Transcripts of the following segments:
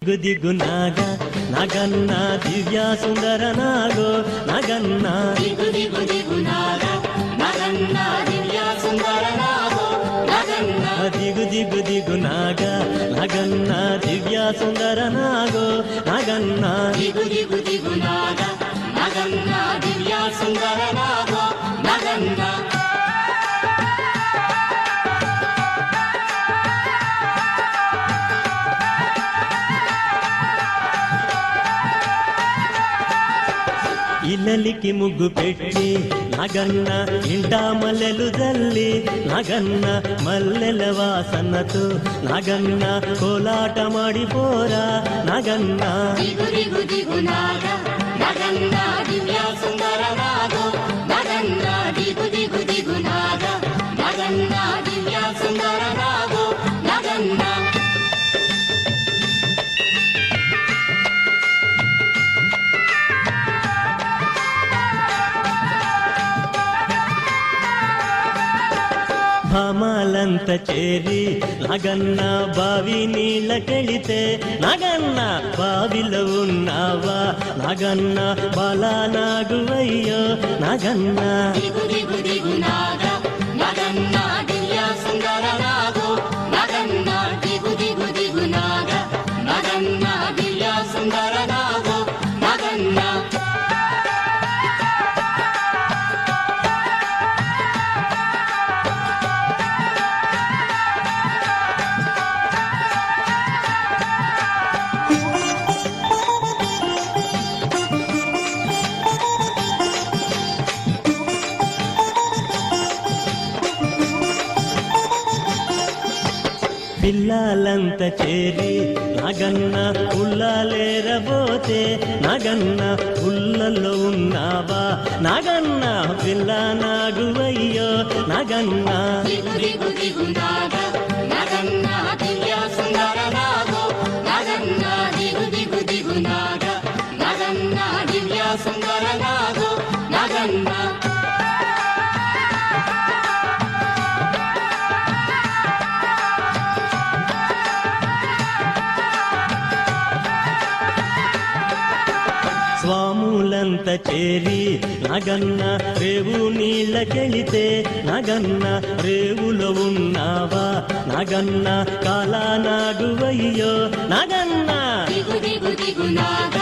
ದಿಗು ನಾಗ ನಗನ್ನ ದಿವ್ಯ ಸುಂದರ ನಾಗೋ ನಗನ್ನ ದಿಗು ದಿಗು ದಿಗು ನಾಗ ನಗನ್ನ ದಿವ್ಯ ಸುಂದರ ನಾಗೋ ನಗನ್ನ ದಿಗು ದಿಗು ದಿಗು ನಾಗ ನಗನ್ನ ದಿವ್ಯ ಸುಂದರ ನಾಗೋ ನಗನ್ನ ದಿಗು ದಿಗು ದಿಗು ನಾಗ ನಗನ್ನ ದಿವ್ಯ ಸುಂದರ ನಾಗೋ ನಗನ್ನ ఇల్లలికి ముగ్గు పెట్టి నగన్న ఇంట మల్లెలు జల్లి నగన్న మల్లెల వాసనతో నగన్న కోలాట మాడిపోరా నగన్న ದಿಗು ದಿಗು ದಿಗು ನಾಗ ನಗನ್ನ ದಿವ್ಯ ಸುಂದರ ನಾಗೋ ನಗನ್ನ ದಿಗು ದಿಗು ದಿಗು ನಾಗ ನಗನ್ನ ದಿವ್ಯ ಸುಂದರ ನಾಗೋ ನಗನ್ನ భామాలంత చేరి నగన్న బావి నీళ్ళకెళితే నగన్న బావిలో ఉన్నావా నగన్న బాలా నాగువయ్యో నగన్న ದಿಗು ದಿಗು ದಿಗು ನಾಗ ನಗನ್ನ ದಿವ್ಯ ಸುಂದರ ನಾಗೋ ನಗನ್ನ ದಿಗು ದಿಗು ದಿಗು ನಾಗ ನಗನ್ನ ದಿವ್ಯ ಸುಂದರ ನಾಗೋ ನಗನ್ನ పిల్లలంత చేరి నగన్న ఉల్లాలేరబోతే నగన్న ఉల్లలో ఉన్నావా నగన్న పిల్ల నాగువయ్యో నగన్న ದಿಗು ದಿಗು ದಿಗು ನಾಗ ನಗನ್ನ ದಿವ್ಯ ಸುಂದರ ನಾಗೋ ನಗನ್ನ ದಿಗು ದಿಗು ದಿಗು ನಾಗ ನಗನ್ನ ದಿವ್ಯ ಸುಂದರ ನಾಗೋ ನಗನ್ನ స్వాములంత చేరి నగన్న రేవు నీళ్ళకెళితే నగన్న రేవులో ఉన్నావా నగన్న కాలా నాగువయ్యో నగన్న ದಿಗು ದಿಗು ದಿಗು ನಾಗ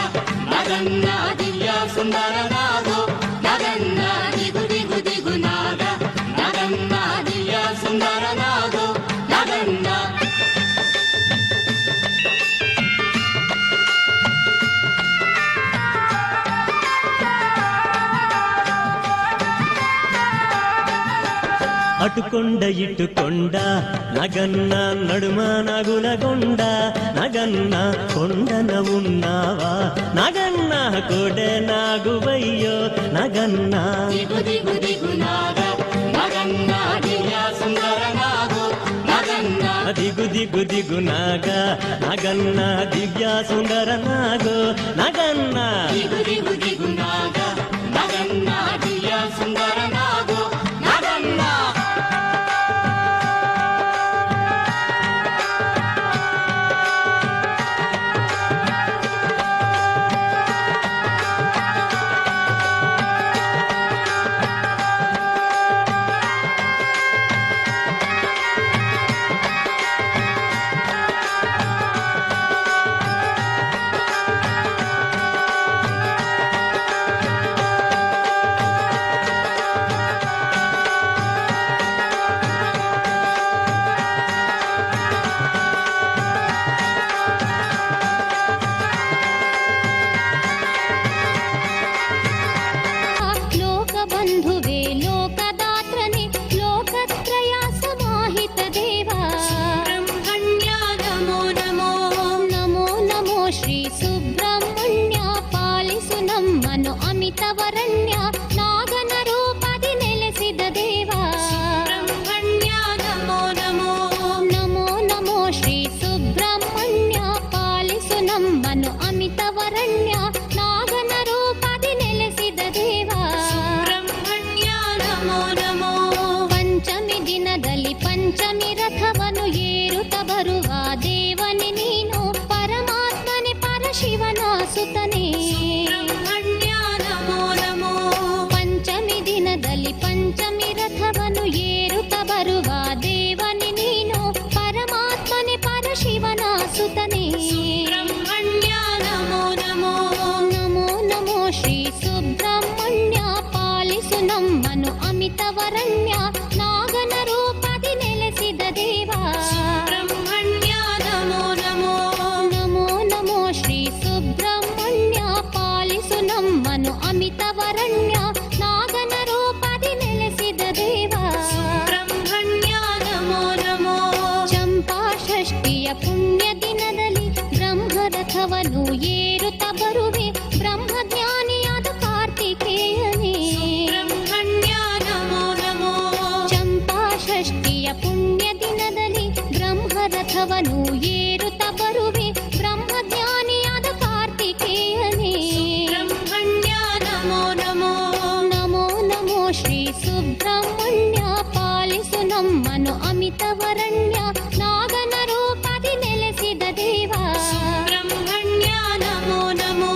ನಗನ್ನ ದಿವ್ಯ ಸುಂದರ ನಾಗೋ ನಗನ್ನ ದಿಗು ದಿಗು ದಿಗು ನಾಗ ನಗನ್ನ ದಿವ್ಯ ಸುಂದರ ನಾಗೋ ನಗನ್ನ అటుకొండ ఇటుకొండ నగన్న నడుమ నగులగొండ నగన్న కొండన ఉన్నావా నగన్న కోడె నాగువయ్యో నగన్న ದಿಗು ದಿಗು ದಿಗು ನಾಗ ನಗನ್ನ ದಿವ್ಯ ಸುಂದರ ನಾಗೋ ನಗನ್ನ దిగు దిగు దిగు నాగ నగన్న దివ్య సుందర నాగో నగన్న ದಿಗು ದಿಗು ದಿಗು ನಾಗ ನಗನ್ನ ದಿವ್ಯ ಸುಂದರ ನಾಗೋ ನಗನ್ನ लोकबन्धुवे लोकदात्रने लोकत्रया समाहित देवा सुब्रह्मण्या नमो नमो नमो नमो श्री सुब्रह्मण्या पालिसु नम्मनु अमितवरण्य नागन रूपदि नेलेसिद देवा सुब्रह्मण्या नमो नमो नमो नमो श्री सुब्रह्मण्या पालिसु नम्मनु अमितवरण्य नागन रूपदि नेलेसिद देवा ಸುಬ್ರಹ್ಮಣ್ಯ ನಮೋ ನಮೋ ಪಂಚಮಿ ದಿನದಲ್ಲಿ ಪಂಚಮಿ ರಥವನ್ನು ಏರುತ್ತ ಬರುವ ದೇವನೇ ನೀನು ಪರಮಾತ್ಮ ರಥವನ್ನು ಏರುತ್ತ ಬರುವೆ ಬ್ರಹ್ಮಜ್ಞಾನಿಯಾದ ಕಾರ್ತಿಕೇಯನೇ. ಸುಬ್ರಹ್ಮಣ್ಯ ನಮೋ ನಮೋ. ಚಂಪಾ ಷಷ್ಠಿಯ ಪುಣ್ಯ ದಿನದಲ್ಲಿ ಬ್ರಹ್ಮ ರಥವನ್ನು ಏರುತ್ತ ಬರುವೆ ಬ್ರಹ್ಮಜ್ಞಾನಿಯಾದ ಕಾರ್ತಿಕೇಯನೇ. ಸುಬ್ರಹ್ಮಣ್ಯ ನಮೋ ನಮೋ. ನಮೋ ನಮೋ ಶ್ರೀ ಸುಬ್ರಹ್ಮಣ್ಯ ಪಾಲಿಸು ನಮ್ಮನು ಅಮಿತವರಣ್ಯ ನಾಗನ ರೂಪದಿ ನೆಲೆಸಿದ ದೇವ. ಸುಬ್ರಹ್ಮಣ್ಯ ನಮೋ ನಮೋ.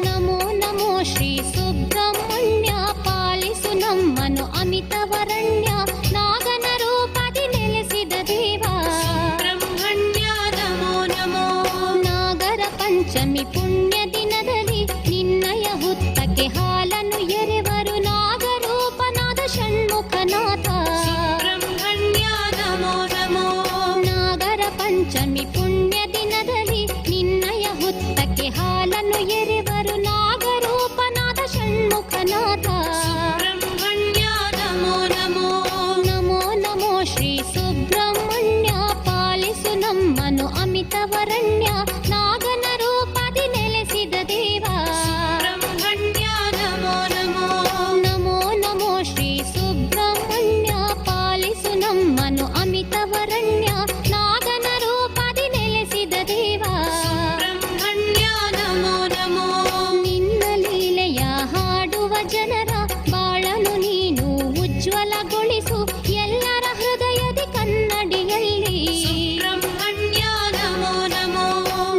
ನಮೋ ನಮೋ ಶ್ರೀ ಸುಬ್ರಹ್ಮಣ್ಯ ಪಾಲಿಸು ನಮ್ಮನು ಅಮಿತವರಣ್ಯ ನಾಗನ ರೂಪದಿ ನೆಲೆಸಿದ ದೇವ. ಸುಬ್ರಹ್ಮಣ್ಯ ನಮೋ ನಮೋ. ನಾಗರ ಪಂಚಮಿ ಪುಣ್ಯ ದಿನದಲ್ಲಿ ನಿನ್ನಯ ಹುತ್ತಕ್ಕೆ ಹಾಲನ್ನು ಎರೆವರು ನಾಗರೂಪನಾದ ಷಣ್ಮುಖನಾಥ. ಸುಬ್ರಹ್ಮಣ್ಯ ನಮೋ ನಮೋ. ನಾಗರ ಪಂಚಮಿ ಪುಣ್ಯ ದಿನದಲ್ಲಿ ನಿನ್ನಯ ಹುತ್ತಕ್ಕೆ ಹಾಲನ್ನು ಎರೆವರು ನಾಗರೂಪನಾದ ಷಣ್ಮುಖನಾಥ. ಸುಬ್ರಹ್ಮಣ್ಯ ನಮೋ ನಮೋ. ನಮೋ ನಮೋ ಶ್ರೀ ಸುಬ್ರಹ್ಮಣ್ಯ ಪಾಲಿಸು ನಮ್ಮನು ಅಮಿತವರಣ್ಯ ನಾಗನ ರೂಪದಿ ನೆಲೆಸಿದ ದೇವ. ಸುಬ್ರಹ್ಮಣ್ಯ ನಮೋ ನಮೋ. ನಮೋ ನಮೋ ಶ್ರೀ ಸುಬ್ರಹ್ಮಣ್ಯ ಪಾಲಿಸು ನಮ್ಮನು ಅಮಿತವರಣ್ಯ ನಾಗನ ರೂಪದಿ ನೆಲೆಸಿದ ದೇವ. ಸುಬ್ರಹ್ಮಣ್ಯ ನಮೋ ನಮೋ. ನಿನ್ನ ಲೀಲೆಯ ಹಾಡುವ ಜನರ ಬಾಳನು ನೀನು ಉಜ್ವಲಗೊಳಿಸು ಎಲ್ಲರ ಹೃದಯದಿ ಕನ್ನಡಿಯಲ್ಲಿ. ಸುಬ್ರಹ್ಮಣ್ಯ ನಮೋ ನಮೋ.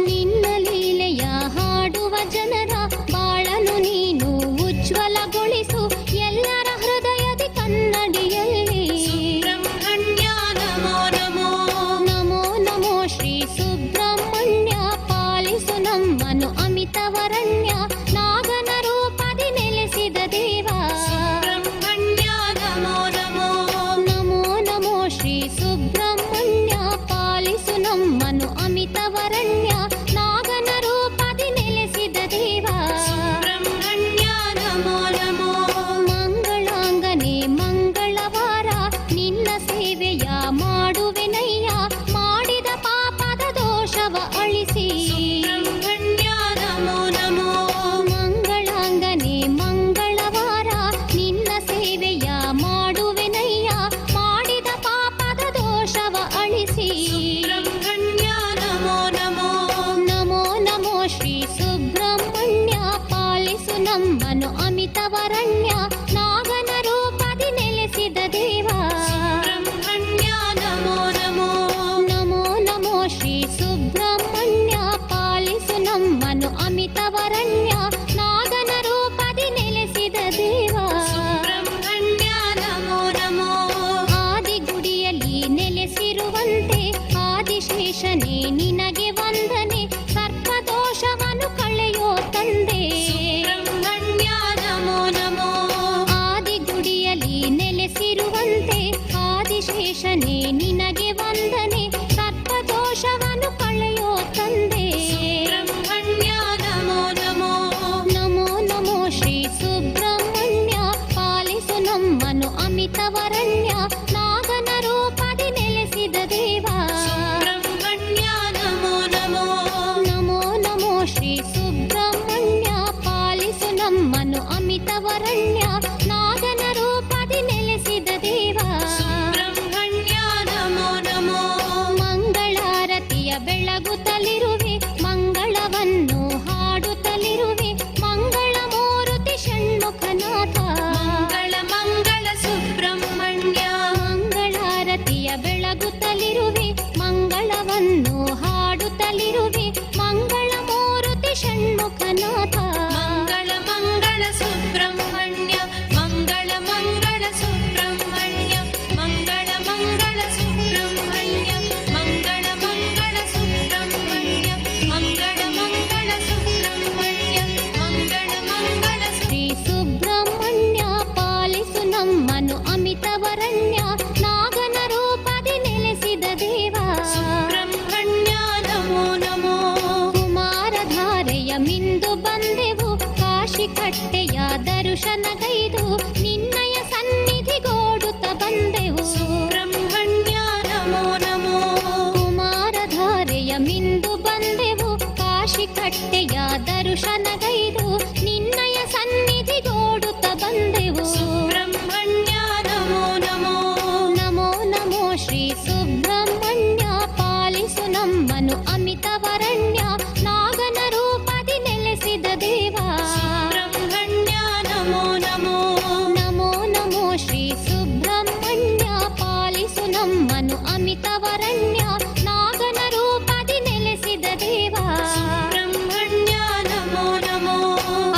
ನಿನ್ನ ಲೀಲೆಯ ಹಾಡುವ ಜನರ ಬಾಳನು ನೀನು ಉಜ್ವಲಗೊಳಿಸು ಎಲ್ಲರ ಹೃದಯದಿ ಕನ್ನಡಿಯಲ್ಲಿ. ಸುಬ್ರಹ್ಮಣ್ಯ ನಮೋ ನಮೋ. ನಮೋ ನಮೋ ಶ್ರೀ ಸುಬ್ರಹ್ಮಣ್ಯ ಪಾಲಿಸು ನಮ್ಮನು ಅಮಿತವರಣ್ಯ ನಾಗನ ರೂಪದಿ ನೆಲೆಸಿದ ದೇವ. ಸುಬ್ರಹ್ಮಣ್ಯ ನಮೋ ನಮೋ. ನಮೋ ನಮೋ ಶ್ರೀ ಸುಬ್ರಹ್ಮಣ್ಯ ಪಾಲಿಸು ನಮ್ಮನು ಅಮಿತವರಣ್ಯ ನಾಗನ ರೂಪದಿ ನೆಲೆಸಿದ ದೇವ. ಸುಬ್ರಹ್ಮಣ್ಯ ನಮೋ ನಮೋ. ಮಂಗಳಾಂಗನೆ ಮಂಗಳವಾರ ನಿನ್ನ ಸೇವೆಯ ಮಾಡುವೆನಯ್ಯ ಮಾಡಿದ ಪಾಪದ ದೋಷವ ಅಳಿಸಿ. ಸುಬ್ರಹ್ಮಣ್ಯ ನಮೋ ನಮೋ. ಮಂಗಳಾಂಗನೆ ಮಂಗಳವಾರ ನಿನ್ನ ಸೇವೆಯ ಮಾಡುವೆನಯ್ಯ ಮಾಡಿದ ಪಾಪದ ದೋಷವ ಅಳಿಸಿ. ಸುಬ್ರಹ್ಮಣ್ಯ ನಮೋ ನಮೋ. ನಮೋ ನಮೋ ಶ್ರೀ ಸುಬ್ರಹ್ಮಣ್ಯ ಪಾಲಿಸು ನಮ್ಮನು ಅಮಿತವರಣ್ಯ ನಾಗನ ರೂಪದಿ ನೆಲೆಸಿದ ದೇವ. ಸುಬ್ರಹ್ಮಣ್ಯ ನಮೋ ನಮೋ. ನಮೋ ನಮೋ ಶ್ರೀ ಸುಬ್ರಹ್ಮಣ್ಯ ಪಾಲಿಸು ನಮ್ಮನು ಅಮಿತವರಣ್ಯ ನಾಗನ ರೂಪದಿ ನೆಲೆಸಿದ ದೇವ. ಸುಬ್ರಹ್ಮಣ್ಯ ನಮೋ ನಮೋ. ಆದಿಗುಡಿಯಲ್ಲಿ ನೆಲೆಸಿರುವಂತೆ ಆದಿಶೇಷನೇ ನಿನಗೆ ವಂದನೆ ಸರ್ಪದೋಷವನ್ನು ಕಳೆಯೋ ತಂದೆ. ಸುಬ್ರಹ್ಮಣ್ಯ ನಮೋ ನಮೋ. ಆದಿಗುಡಿಯಲ್ಲಿ ನೆಲೆಸಿರುವಂತೆ ಆದಿಶೇಷನೇ ನಿನಗೆ ವಂದನೆ ಸರ್ಪದೋಷವನ್ನು ಕಳೆಯೋ ತಂದೆ. ಸುಬ್ರಹ್ಮಣ್ಯ ನಮೋ ನಮೋ. ನಮೋ ನಮೋ ಶ್ರೀ ಸುಬ್ರಹ್ಮಣ್ಯ ಪಾಲಿಸು ನಮ್ಮನು ಅಮಿತವರಣ್ಯ ನಾಗನ ರೂಪದಿ ನೆಲೆಸಿದ ದೇವ. ಸುಬ್ರಹ್ಮಣ್ಯ ನಮೋ ನಮೋ. ನಮೋ ನಮೋ ಶ್ರೀ ಸುಬ್ರಹ್ಮಣ್ಯ ಪಾಲಿಸು ನಮ್ಮನು ಅಮಿತವರಣ್ಯ ನಾಗನ ರೂಪದಿ ನೆಲೆಸಿದ ದೇವ. ಸುಬ್ರಹ್ಮಣ್ಯ ನಮೋ ನಮೋ. ಮಂಗಳಾರತಿಯ ಬೆಳಗುತ್ತಲಿರುವೆ ಮಂಗಳವನ್ನು ಹಾಡುತ್ತಲಿರುವೆ ಮಂಗಳ ಮೂರುತಿ ಷಣ್ಮುಖನಾಥ. ಮಂಗಳ ಮಂಗಳ ಸುಬ್ರಹ್ಮಣ್ಯ. ಮಂಗಳಾರತಿಯ ಬೆಳಗುತ್ತಲಿರುವೆ ಮಂಗಳವನ್ನು ಹಾಡುತ್ತಲಿರುವೆ ಮಂಗಳ ಮೂರುತಿ ಷಣ್ಮುಖನಾಥ. ಮಂಗಳ ಮಂಗಳ ಸುಬ್ರಹ್ಮಣ್ಯ. ಮಂಗಳ ಮಂಗಳ ಸುಬ್ರಹ್ಮಣ್ಯ. ಮಂಗಳ ಮಂಗಳ ಸುಬ್ರಹ್ಮಣ್ಯ. ಮಂಗಳ ಮಂಗಳ ಸುಬ್ರಹ್ಮಣ್ಯ. ಮಂಗಳ ಮಂಗಳ ಸುಬ್ರಹ್ಮಣ್ಯ. ಮಂಗಳ ಮಂಗಳ ಶ್ರೀ ಸುಬ್ರಹ್ಮಣ್ಯ ಪಾಲಿಸು ನಮ್ಮನು ಅಮಿತವರಣ್ಯ ನಾಗನ ರೂಪದಿ ನೆಲೆಸಿದ ದೇವ. ಸುಬ್ರಹ್ಮಣ್ಯ ನಮೋ ನಮೋ. ಕುಮಾರಧಾರೆಯ ಮಿಂದು ಬಂದೆವು ಕಾಶಿ ಕಟ್ಟೆಯ ದರ್ಶನಗೈದು ನಿನ್ನಯ ಸನ್ನಿಧಿಗೋಡುತ್ತ ಬಂದೆವು. ಸುಬ್ರಹ್ಮಣ್ಯ ನಮೋ ನಮೋ. ಕುಮಾರಧಾರೆಯ ಮಿಂದು ಬಂದೆವು ಕಾಶಿ ಕಟ್ಟೆಯ ದರ್ಶನಗೈದು ನಿನ್ನಯ ಸನ್ನಿಧಿಗೋಡುತ್ತ ಬಂದೆವು. ಸುಬ್ರಹ್ಮಣ್ಯ ನಮೋ ನಮೋ. ನಮೋ ನಮೋ ಶ್ರೀ ಸುಬ್ರಹ್ಮಣ್ಯ ಪಾಲಿಸು ನಮ್ಮನು ಅಮಿತವರಣ್ಯ ನಾಗನ ರೂಪದಿ ನೆಲೆಸಿದ ದೇವ. ಸುಬ್ರಹ್ಮಣ್ಯ ನಮೋ ನಮೋ. ನಮೋ ನಮೋ ಶ್ರೀ ಸುಬ್ರಹ್ಮಣ್ಯ ಪಾಲಿಸು ನಮ್ಮನು ಅಮಿತವರಣ್ಯ ನಾಗನ ರೂಪದಿ ನೆಲೆಸಿದ ದೇವ. ಸುಬ್ರಹ್ಮಣ್ಯ ನಮೋ ನಮೋ.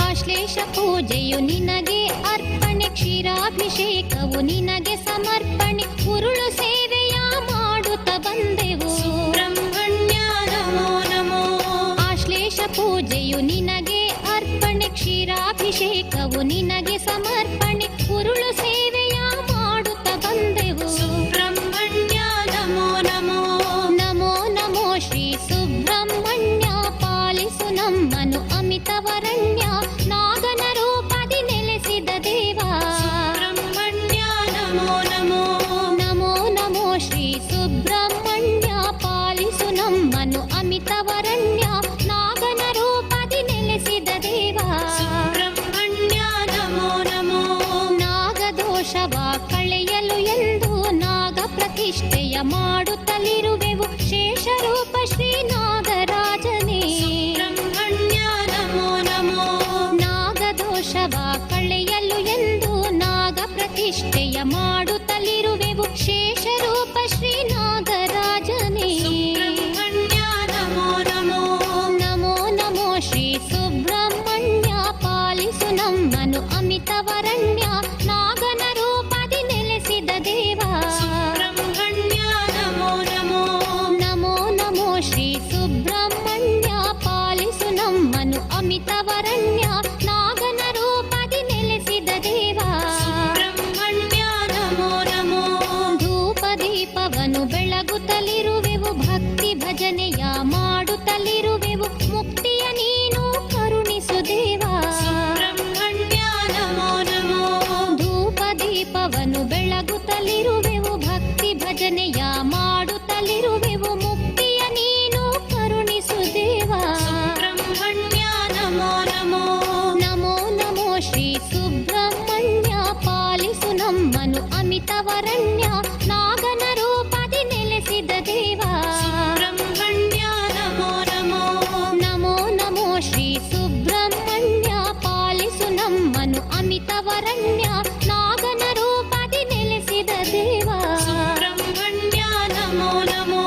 ಆಶ್ಲೇಷ ಪೂಜೆಯು ನಿನಗೆ ಅರ್ಪಣೆ ಕ್ಷೀರಾಭಿಷೇಕವು ನಿನಗೆ ಸಮರ್ಪಣೆ ಉರುಳು ಸೇವೆಯ ಮಾಡುತ್ತ ಬಂದೆವು. ಸುಬ್ರಹ್ಮಣ್ಯ ನಮೋ ನಮೋ. ಆಶ್ಲೇಷ ಪೂಜೆಯು ನಿನಗೆ ಅರ್ಪಣೆ ಕ್ಷೀರಾಭಿಷೇಕವು ನಿನಗೆ ಸಮರ್ಪಣೆ ಉರುಳು ಸೇವೆಯ ಮಾಡುತ್ತ ಬಂದೆವು. ಸುಬ್ರಹ್ಮಣ್ಯ ನಮೋ ನಮೋ. ನಮೋ ನಮೋ ಶ್ರೀ ಸುಬ್ರಹ್ಮಣ್ಯ ಪಾಲಿಸು ನಮ್ಮನು ಅಮಿತವರಣ್ಯ ನಾಗನ ರೂಪದಿ ನೆಲೆಸಿದ ದೇವ. ಸುಬ್ರಹ್ಮಣ್ಯ ನಮೋ ನಮೋ. ನಮೋ ನಮೋ ಶ್ರೀ ಸುಬ್ರಹ್ಮಣ್ಯ ಪಾಲಿಸು ನಮ್ಮನು ಅಮಿತವರಣ್ಯ ನಾಗನ ರೂಪದಿ ನೆಲೆಸಿದ ದೇವ. ಸುಬ್ರಹ್ಮಣ್ಯ ನಮೋ ನಮೋ. ನಾಗದೋಷವ ಕಳೆಯಲು ಎಂದು ನಾಗ ಪ್ರತಿಷ್ಠೆಯ ಮಾಡುತ್ತಲಿರುವೆವು ಶೇಷರೂಪ ಶ್ರೀ ನಾಗರಾಜನೇ. ಸುಬ್ರಹ್ಮಣ್ಯ ನಮೋ ನಮೋ. ನಾಗದೋಷವ ಕಳೆಯಲು ಎಂದು ನಾಗ ಪ್ರತಿಷ್ಠೆಯ ಮಾಡುತ್ತಲಿರುವೆವು ಶೇಷರೂಪ ಶ್ರೀ ನಾಗರಾಜನೇ. ಸುಬ್ರಹ್ಮಣ್ಯ ನಮೋ ನಮೋ. ನಮೋ ನಮೋ ಶ್ರೀ ಸುಬ್ರಹ್ಮಣ್ಯ ಪಾಲಿಸು ನಮ್ಮನು ಅಮಿತವರಣ್ಯ ನಾಗನ ರೂಪದಿ ನೆಲೆಸಿದ ದೇವ. ಸುಬ್ರಹ್ಮಣ್ಯ ನಮೋ ನಮೋ. ನಮೋ ನಮೋ ಶ್ರೀ ಸುಬ್ರಹ್ಮಣ್ಯ ಪಾಲಿಸು ನಮ್ಮನು ಅಮಿತವರಣ್ಯ ನಾಗನ ರೂಪದಿ ನೆಲೆಸಿದ ದೇವ. ಸುಬ್ರಹ್ಮಣ್ಯ ನಮೋ ನಮೋ. ಧೂಪ ದೀಪವನ್ನು ಬೆಳಗುತ್ತಲಿರುವೆವು ಭಕ್ತಿ ಭಜನೆಯ ಮಾಡುತ್ತಲಿರುವೆವು ಮುಕ್ತಿಯ ನೀನು ಕರುಣಿಸು ದೇವ. ಸುಬ್ರಹ್ಮಣ್ಯ ನಮೋ ನಮೋ. ಧೂಪ ದೀಪವನ್ನು ಬೆಳಗುತ್ತಲಿರುವೆವು ಭಕ್ತಿ ಭಜನೆಯ ಮಾಡುತ್ತಲಿರುವೆವು ಮುಕ್ತಿಯ ನೀನು ಕರುಣಿಸು ದೇವ. ಸುಬ್ರಹ್ಮಣ್ಯ ನಮೋ ನಮೋ. ನಮೋ ನಮೋ ಶ್ರೀ ಸುಬ್ರಹ್ಮಣ್ಯ ಪಾಲಿಸು ನಮ್ಮನು ಅಮಿತವರಣ್ಯ ನಾಗನ ರೂಪದಿ ನೆಲೆಸಿದ ದೇವ. ಸುಬ್ರಹ್ಮಣ್ಯ ನಮೋ ನಮೋ. ನಮೋ ನಮೋ ಶ್ರೀ ಸುಬ್ರಹ್ಮಣ್ಯ ಪಾಲಿಸು ನಮ್ಮನು ಅಮಿತವರಣ್ಯ ನಾಗನ ರೂಪದಿ ನೆಲೆಸಿದ ದೇವ. ಸುಬ್ರಹ್ಮಣ್ಯ ನಮೋ ನಮೋ.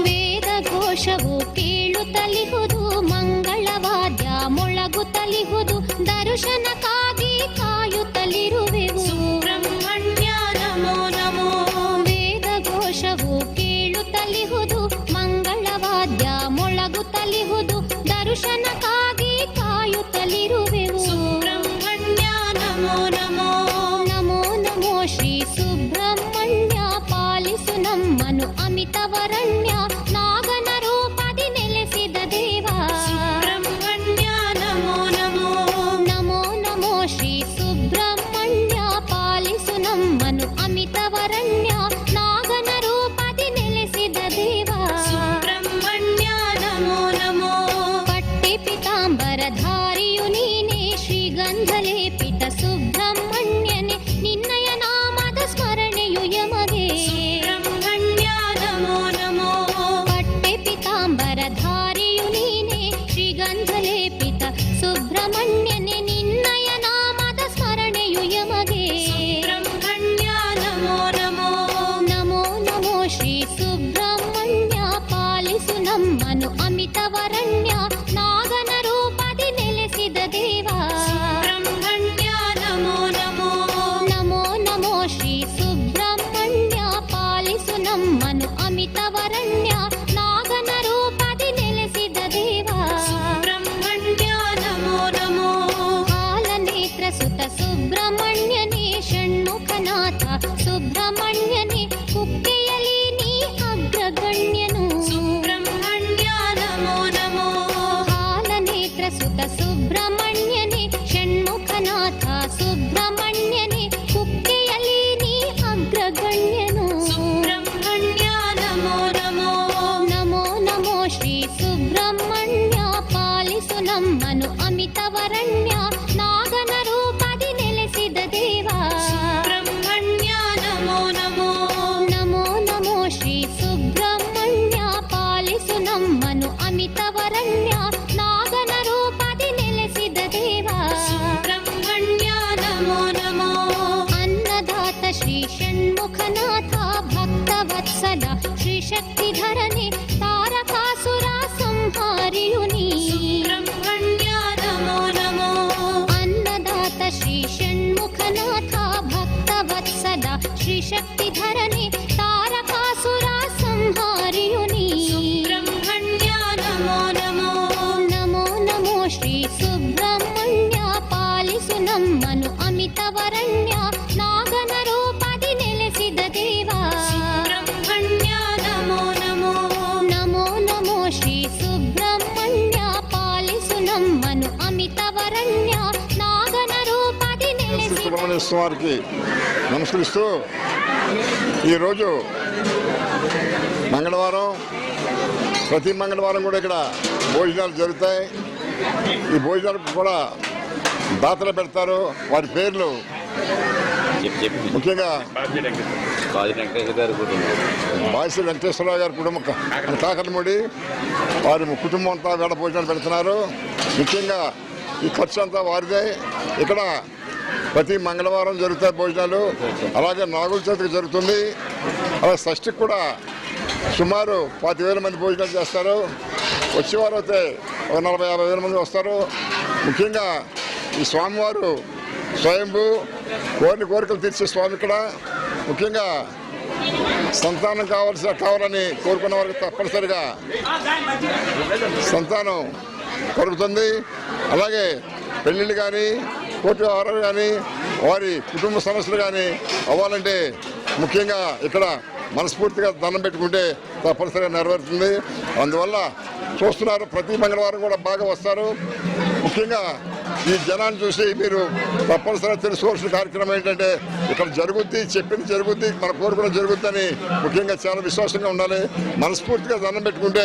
ವೇದ ಘೋಷವು ಕೇಳುತ್ತಲಿಹುದು ಮಂಗಳವಾದ್ಯ ಮೊಳಗುತ್ತಲಿಹುದು ದರ್ಶನಕ್ಕಾಗಿ ಕಾಯುತ್ತಲಿರುವೆವು. ಸುಬ್ರಹ್ಮಣ್ಯ ನಮೋ ನಮೋ. ವೇದ ಘೋಷವು ಕೇಳುತ್ತಲಿಹುದು ಮಂಗಳವಾದ್ಯ ಮೊಳಗುತ್ತಲಿಹುದು ದರ್ಶನಕ್ಕಾಗಿ ಕಾಯುತ್ತಲಿರುವೆವು. ಸುಬ್ರಹ್ಮಣ್ಯ ನಮೋ ನಮೋ. ನಮೋ ನಮೋ ಶ್ರೀ ಸುಬ್ರಹ್ಮಣ್ಯ ಪಾಲಿಸು ನಮ್ಮನು ಅಮಿತವರಣ್ಯ ನಾಗನ ರೂಪದಿ ನೆಲೆಸಿದ ದೇವ. ಸುಬ್ರಹ್ಮಣ್ಯ ನಮೋ ನಮೋ. ನಮೋ ನಮೋ ಶ್ರೀ ಸುಬ್ರಹ್ಮಣ್ಯ ಪಾಲಿಸು ನಮ್ಮನು ಅಮಿತವರಣ್ಯ ನಾಗನ ರೂಪದಿ ನೆಲೆಸಿದ ದೇವ. ಸುಬ್ರಹ್ಮಣ್ಯ ನಮೋ ನಮೋ. ಪಟ್ಟೆ ಪಿತಾಂಬರಧಾರಿಯು ನೀನೇ ಶ್ರೀಗಂಧಲೇಪಿತ ಸುಬ್ರಹ್ಮಣ್ಯನೇ ನಿನ್ನಯ ನಾಮದ ಸ್ಮರಣೆಯು ಯಮಗೆ. ಸುಬ್ರಹ್ಮಣ್ಯ ನಮೋ ನಮೋ. ಪಟ್ಟೆ ಪಿತಾಂಬರಧಾರಿಯು ನೀನೇ ಶ್ರೀಗಂಧಲೇಪಿತ ಸುಬ್ರಹ್ಮಣ್ಯನೇ ನಿನ್ನಯ ನಾಮದ ಸ್ಮರಣೆಯು ಯಮಗೆ. ಸುಬ್ರಹ್ಮಣ್ಯ ನಮೋ ನಮೋ. ನಮೋ ನಮೋ ಶ್ರೀ ಸುಬ್ರಹ್ಮಣ್ಯ ಪಾಲಿಸು ನಮ್ಮನು ಅಮಿತವರಣ್ಯ ನಾಗನ ರೂಪದಿ ನೆಲೆಸಿದ ದೇವ. ಸುಬ್ರಹ್ಮಣ್ಯ ನಮೋ ನಮೋ. ನಮೋ ನಮೋ ಶ್ರೀ ಸುಬ್ರಹ್ಮಣ್ಯ ಪಾಲಿಸು ನಮ್ಮನು ಅಮಿತವರಣ್ಯ ನಾಗನ ರೂಪದಿ ನೆಲೆಸಿದ ದೇವ. ಸುಬ್ರಹ್ಮಣ್ಯ ನಮೋ ನಮೋ. ಕಾಲನೇತ್ರ ಸುತ ಸುಬ್ರಹ್ಮಣ್ಯನೇ ಷಣ್ಮುಖನಾಥ ಸುಬ್ರಹ್ಮಣ್ಯನೇ ಕುಕ್ಕೆಯಲಿ ನೀ ಅಗ್ರಗಣ್ಯನು. ಸುಬ್ರಹ್ಮಣ್ಯ ನಮೋ ನಮೋ. ಕಾಲನೇತ್ರ ಸುತ ಸುಬ್ರಹ್ಮಣ್ಯನೇ ಷಣ್ಮುಖನಾಥ ಸುಬ್ರಹ್ಮಣ್ಯನೇ ಕುಕ್ಕೆಯಲಿ ನೀ ಅಗ್ರಗಣ್ಯನು. ಸುಬ್ರಹ್ಮಣ್ಯ ನಮೋ ನಮೋ. ನಮೋ ನಮೋ ಶ್ರೀ ಸುಬ್ರಹ್ಮಣ್ಯ ಮನು ಅಮಿತವರಣ್ಯ ನಾಗನ ರೂಪದಿ ನೆಲೆಸಿದ ದೇವ ಸುಬ್ರಹ್ಮಣ್ಯ ನಮೋ ನಮೋ ನಮೋ ನಮೋ ಶ್ರೀ ಸುಬ್ರಹ್ಮಣ್ಯ ಪಾಲಿಸು ನಮ್ಮನು ಅಮಿತವರಣ್ಯ ನಾಗನ ರೂಪದಿ ನೆಲೆಸಿದ ದೇವ ಸುಬ್ರಹ್ಮಣ್ಯ ನಮೋ ನಮೋ ಅನ್ನದಾತ ಶ್ರೀ ಷಣ್ಮುಖನಾಥ ಭಕ್ತವತ್ಸಲ ಶ್ರೀ ಶಕ್ತಿಧರನೆ ತಾರಕಾಸುರ ಸಂಹಾರಿಯುನಿ ಸುಬ್ರಹ್ಮಣ್ಯ ನಮೋ ನಮೋ ಅನ್ನದಾತ ಶ್ರೀ ಷಣ್ಮುಖನಾಥ ಭಕ್ತವತ್ಸಲ ಶ್ರೀ ಶಕ್ತಿಧರನೆ ತಾರಕಾಸುರ ಸಂಹಾರಿಯುನಿ ಸುಬ್ರಹ್ಮಣ್ಯ ನಮೋ ನಮೋ ನಮೋ ನಮೋ ಶ್ರೀ ಸುಬ್ರಹ್ಮಣ್ಯ ಪಾಲಿಸು ನಮ್ಮನು ಅಮಿತವರಣ್ಯ ನಾಗನ ರೂಪದಿ ನೆಲೆಸಿದ ದೇವ ಸುಬ್ರಹ್ಮಣ್ಯ ನಮೋ ನಮೋ ನಮೋ ನಮೋ ಶ್ರೀ ಸುಬ್ರಹ್ಮಣ್ಯ ಪಾಲಿಸು ನಮ್ಮನು ಅಮಿತವರಣ್ಯ ನಾಗನ ರೂಪದಿ ನೆಲೆಸಿದ సుబ్రహ్మణ్య స్వామి వారికి నమస్కరిస్తూ ఈరోజు మంగళవారం, ప్రతి మంగళవారం కూడా ఇక్కడ భోజనాలు జరుగుతాయి. ఈ భోజనాలకు కూడా దాతలు పెడతారు. వారి పేర్లు ముఖ్యంగా బాయిసి వెంకటేశ్వరరావు గారి కుటుంబం కాకరముడి వారి కుటుంబం అంతా వేళ భోజనాలు పెడుతున్నారు. ముఖ్యంగా ఈ ఖర్చు అంతా వారిదే. ఇక్కడ ప్రతి మంగళవారం జరుగుతాయి భోజనాలు. అలాగే నాగుల చవితికి జరుగుతుంది. అలాగే షష్ఠికి కూడా సుమారు 50,000 మంది భోజనాలు చేస్తారు. వచ్చేవారు అయితే ఒక 40,000-50,000 మంది వస్తారు. ముఖ్యంగా ఈ స్వామివారు స్వయంభూ కోరికలు తీర్చే స్వామి ఇక్కడ. ముఖ్యంగా సంతానం కావాలని కోరుకున్న వారికి తప్పనిసరిగా సంతానం కలుగుతుంది. అలాగే పెళ్ళిళ్ళు కానీ, కోర్టు వ్యవహారాలు కానీ, వారి కుటుంబ సమస్యలు కానీ అవ్వాలంటే ముఖ్యంగా ఇక్కడ మనస్ఫూర్తిగా దండం పెట్టుకుంటే తప్పనిసరిగా నెరవేరుతుంది. అందువల్ల చూస్తున్నారు, ప్రతి మంగళవారం కూడా బాగా వస్తారు. ముఖ్యంగా ఈ జనాన్ని చూసి మీరు తప్పనిసరిగా తెలుసుకోవాల్సిన కార్యక్రమం ఏంటంటే ఇక్కడ జరుగుద్ది, చెప్పింది జరుగుద్ది, మన కోరుకున్న జరుగుద్దని ముఖ్యంగా చాలా విశ్వాసంగా ఉండాలి. మనస్ఫూర్తిగా దండం పెట్టుకుంటే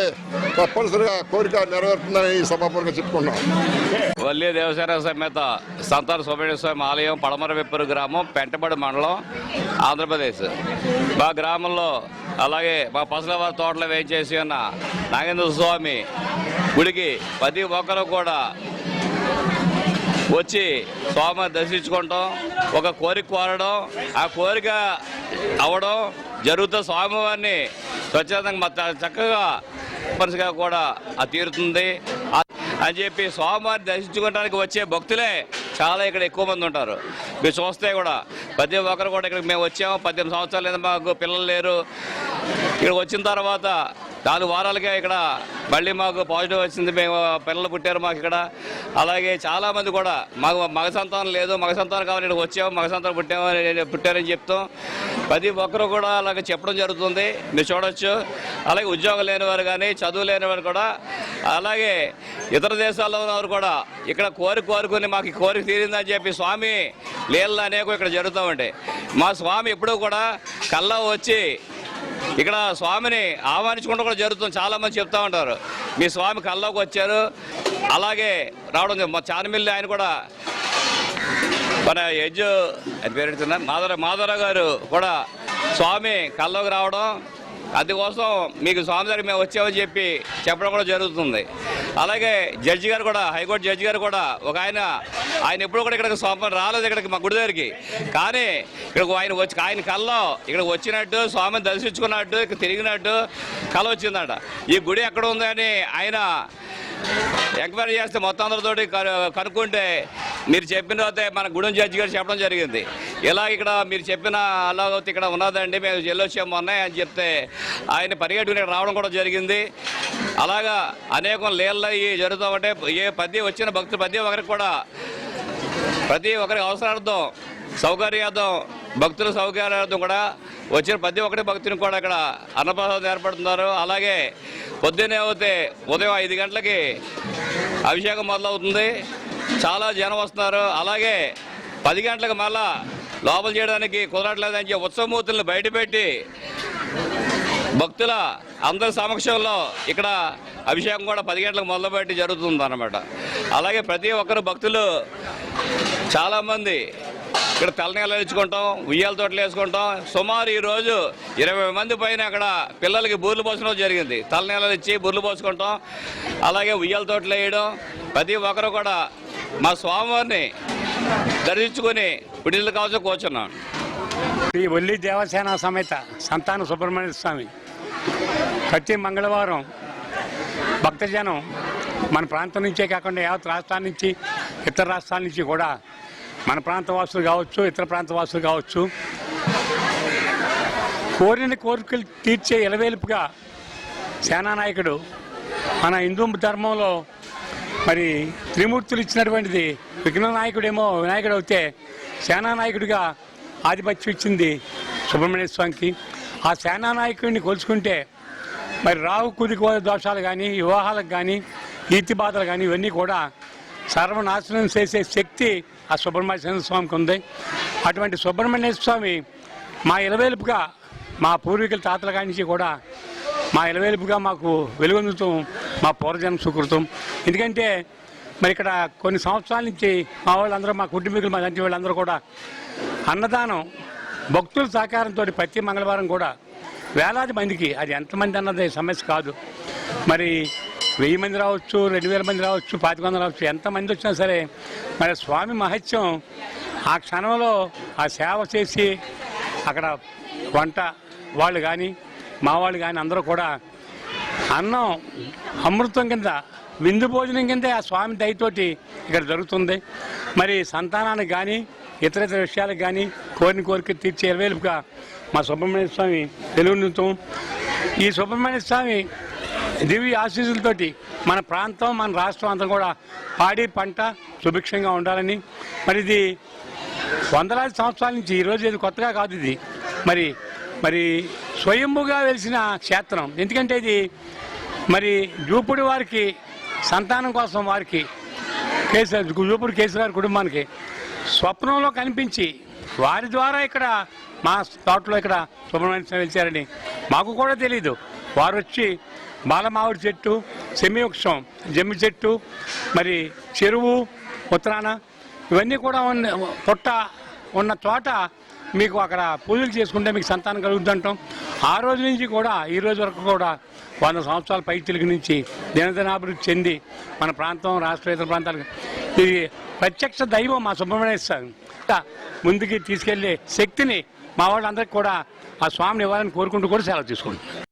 తప్పనిసరిగా కోరిక నెరవేరుతుందని ఈ సభాపూర్వకంగా చెప్పుకున్నాం. వల్లి దేవసేన సమేత సంతాన సుబ్రహ్మణ్య స్వామి ఆలయం పడమరవిప్పరు గ్రామం, పెంటబడి మండలం, ఆంధ్రప్రదేశ్. మా గ్రామంలో అలాగే మా పసలవారి తోటలో వేయించేసి ఉన్న నాగేంద్ర స్వామి గుడికి ప్రతి ఒక్కరు కూడా వచ్చి స్వామి దర్శించుకుంటాం, ఒక కోరిక కోరడం, ఆ కోరిక అవ్వడం జరుగుతుంది. స్వామివారిని స్వచ్ఛందంగా చక్కగా మనసుగా కూడా అది తీరుతుంది అని చెప్పి స్వామివారిని దర్శించుకోవడానికి వచ్చే భక్తులే చాలా ఇక్కడ ఎక్కువ మంది ఉంటారు. మీరు చూస్తే కూడా ప్రతి ఒక్కరు కూడా ఇక్కడికి మేము వచ్చాము. 18 సంవత్సరాలు లేదా మాకు పిల్లలు లేరు. ఇక్కడికి వచ్చిన తర్వాత 4 వారాలకే ఇక్కడ మళ్ళీ మాకు పాజిటివ్ వచ్చింది. మేము పిల్లలు పుట్టారు మాకు ఇక్కడ. అలాగే చాలామంది కూడా మాకు మగ సంతానం లేదు, మగ సంతానం కావాలి, ఇక్కడికి వచ్చాము, మగ సంతానం పుట్టారని చెప్తాం. ప్రతి ఒక్కరు కూడా అలాగే చెప్పడం జరుగుతుంది, మీరు చూడవచ్చు. అలాగే ఉద్యోగం లేనివారు కానీ, చదువు లేనివారు కూడా, అలాగే ఇతర దేశాల్లో ఉన్నవారు కూడా ఇక్కడ కోరుకుని మాకు ఈ కోరిక తీరిందని చెప్పి స్వామి లీలలు అనేక ఇక్కడ జరుగుతూ ఉంటాయి. మా స్వామి ఎప్పుడూ కూడా కల్లా వచ్చి ఇక్కడ స్వామిని ఆహ్వానించుకుంటూ కూడా జరుగుతుంది. చాలామంది చెప్తూ ఉంటారు మీ స్వామి కల్లోకి వచ్చారు. అలాగే రావడం మా చానమిల్లి ఆయన కూడా మన ఎజ్జు అని పేరు మాధవరావు గారు కూడా స్వామి కల్లోకి రావడం, అందుకోసం మీకు స్వామి దగ్గర మేము వచ్చామని చెప్పి చెప్పడం కూడా జరుగుతుంది. అలాగే జడ్జి గారు కూడా, హైకోర్టు జడ్జి గారు కూడా ఒక ఆయన ఎప్పుడు కూడా ఇక్కడికి స్వామి రాలేదు ఇక్కడికి మా గుడి దగ్గరికి. కానీ ఇక్కడికి ఆయన కల్లో ఇక్కడికి వచ్చినట్టు, స్వామిని దర్శించుకున్నట్టు, ఇక్కడ తిరిగినట్టు కళ వచ్చిందట. ఈ గుడి ఎక్కడ ఉందని ఆయన ఎంక్వైరీ చేస్తే మొత్తం అందరితోటి కనుక్కుంటే మీరు చెప్పిన తర్వాత మన గుడి జడ్జి గారు చెప్పడం జరిగింది. ఇలా ఇక్కడ మీరు చెప్పిన అలాగైతే ఇక్కడ ఉన్నదండి, మేము వెళ్ళొచ్చాము మొన్న అని చెప్తే ఆయన పరిగెట్టుకుని రావడం కూడా జరిగింది. అలాగా అనేకం లీలలు జరుగుతూ ఉంటే వచ్చిన భక్తులు ప్రతి ఒక్కరికి కూడా ప్రతి ఒక్కరికి అవసరార్థం సౌకర్యార్థం భక్తుల సౌకర్యార్థం కూడా వచ్చిన ప్రతి ఒక్కటి భక్తుని కూడా ఇక్కడ అన్నప్రసాదం ఏర్పడుతున్నారు. అలాగే పొద్దున్నే అవుతే ఉదయం 5 గంటలకి అభిషేకం మొదలవుతుంది. చాలా జనం వస్తున్నారు. అలాగే 10 గంటలకు మళ్ళా లోపల చేయడానికి కుదరట్లేదని చెప్పి ఉత్సవమూర్తులను బయటపెట్టి భక్తుల అందరి సమక్షంలో ఇక్కడ అభిషేకం కూడా 10 గంటలకు మొదలుపెట్టి జరుగుతుంది అన్నమాట. అలాగే ప్రతి ఒక్కరు భక్తులు చాలామంది ఇక్కడ తలనీళ్ళు ఇచ్చుకుంటాం, ఉయ్యాల తోటలు వేసుకుంటాం. సుమారు ఈరోజు 20 మంది పైన అక్కడ పిల్లలకి బూర్లు పోసడం జరిగింది. తలనీళ్ళు ఇచ్చి బూర్లు పోసుకుంటాం, అలాగే ఉయ్యాల తోటలు వేయడం. ప్రతి ఒక్కరు కూడా మా స్వామివారిని దర్శించుకొని విడుదల కావచ్చు కూర్చున్నాం. శ్రీ ఒల్లి దేవసేన సమేత సంతాన సుబ్రహ్మణ్య స్వామి ప్రతి మంగళవారం భక్తజనం మన ప్రాంతం నుంచే కాకుండా యావత్ రాష్ట్రాల నుంచి ఇతర రాష్ట్రాల నుంచి కూడా మన ప్రాంత వాసులు కావచ్చు, ఇతర ప్రాంత వాసులు కావచ్చు, కోరిన కోరికలు తీర్చే ఇలవేలుపుగా సేనానాయకుడు మన హిందూ ధర్మంలో మరి త్రిమూర్తులు ఇచ్చినటువంటిది. విఘ్ననాయకుడేమో వినాయకుడు అయితే సేనానాయకుడిగా ఆధిపత్యం ఇచ్చింది సుబ్రహ్మణ్య స్వామికి. ఆ సేనానాయకుడిని కొలుచుకుంటే మరి రావు కుదికో దోషాలు కానీ, వివాహాలకు కానీ, ఈతి బాధలు కానీ ఇవన్నీ కూడా సర్వనాశనం చేసే శక్తి ఆ సుబ్రహ్మణ్య స్వామికి ఉంది. అటువంటి సుబ్రహ్మణ్య స్వామి మా ఇలవేలుపుగా, మా పూర్వీకుల తాతల కాడి నుంచి కూడా మా ఇలవేలుపుగా మాకు వెలుగొందుతాం, మా పూర్వజన్మ సుకృతం. ఎందుకంటే మరి ఇక్కడ కొన్ని సంవత్సరాల నుంచి మా వాళ్ళందరూ, మా కుటుంబీకులు, మా తండ్రి వాళ్ళందరూ కూడా అన్నదానం భక్తుల సహకారంతో ప్రతి మంగళవారం కూడా వేలాది మందికి, అది ఎంతమంది అన్నది సమస్య కాదు, మరి 1000 మంది రావచ్చు, 2000 మంది రావచ్చు, 2500 రావచ్చు, ఎంతమంది వచ్చినా సరే మరి స్వామి మహత్యం ఆ క్షణంలో ఆ సేవ చేసి అక్కడ వంట వాళ్ళు కానీ, మా వాళ్ళు కానీ అందరూ కూడా అన్నం అమృతం కింద, విందు భోజనం కింద ఆ స్వామి దయతోటి ఇక్కడ జరుగుతుంది. మరి సంతానానికి కానీ, ఇతర విషయాలకు కానీ కోరిన కోరిక తీర్చే ఇలవేలుపుగా మా సుబ్రహ్మణ్య స్వామి వెలుగునిస్తాం. ఈ సుబ్రహ్మణ్య స్వామి దివ్య ఆశీస్సులతోటి మన ప్రాంతం, మన రాష్ట్రం అంతా కూడా పాడి పంట సుభిక్షంగా ఉండాలని, మరి ఇది వందలాది సంవత్సరాల నుంచి, ఈరోజు ఇది కొత్తగా కాదు, ఇది మరి మరి స్వయంభుగా వెలిసిన క్షేత్రం. ఎందుకంటే ఇది మరి జూపుడి వారికి సంతానం కోసం, వారికి జూపుడి కేసీఆర్ కుటుంబానికి స్వప్నంలో కనిపించి వారి ద్వారా ఇక్కడ మా తోటలో ఇక్కడ సుబ్రహ్మణ్య స్వామి వెలిచారని మాకు కూడా తెలీదు. వారు వచ్చి బాలమావిడి చెట్టు, సెమివృక్షం, జమ్మి చెట్టు, మరి చెరువు ఉత్తరాన ఇవన్నీ కూడా పుట్ట ఉన్న తోట మీకు అక్కడ పూజలు చేసుకుంటే మీకు సంతానం కలుగుతుంటాం. ఆ రోజు నుంచి కూడా ఈ రోజు వరకు కూడా 100 సంవత్సరాల పైచిలుగు నుంచి దినదినాభివృద్ధి చెంది మన ప్రాంతం, రాష్ట్రేతర ప్రాంతాలకు ఇది ప్రత్యక్ష దైవం మా సుబ్రహ్మణ్య స్వామి. ముందుకి తీసుకెళ్లే శక్తిని మా వాళ్ళందరికీ కూడా ఆ స్వామిని ఇవ్వాలని కోరుకుంటూ కూడా సెలవు తీసుకుంటాం.